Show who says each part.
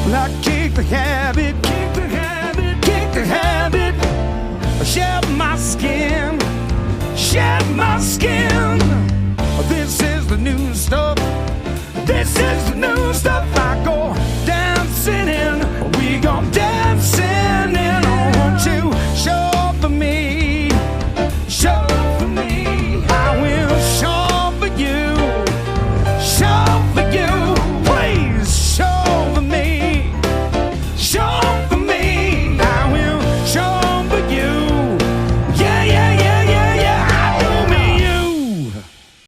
Speaker 1: Well, I kick the habit, kick the habit, kick the habit. Shed my skin, shed my skin. This is the new stuff. This is the new stuff.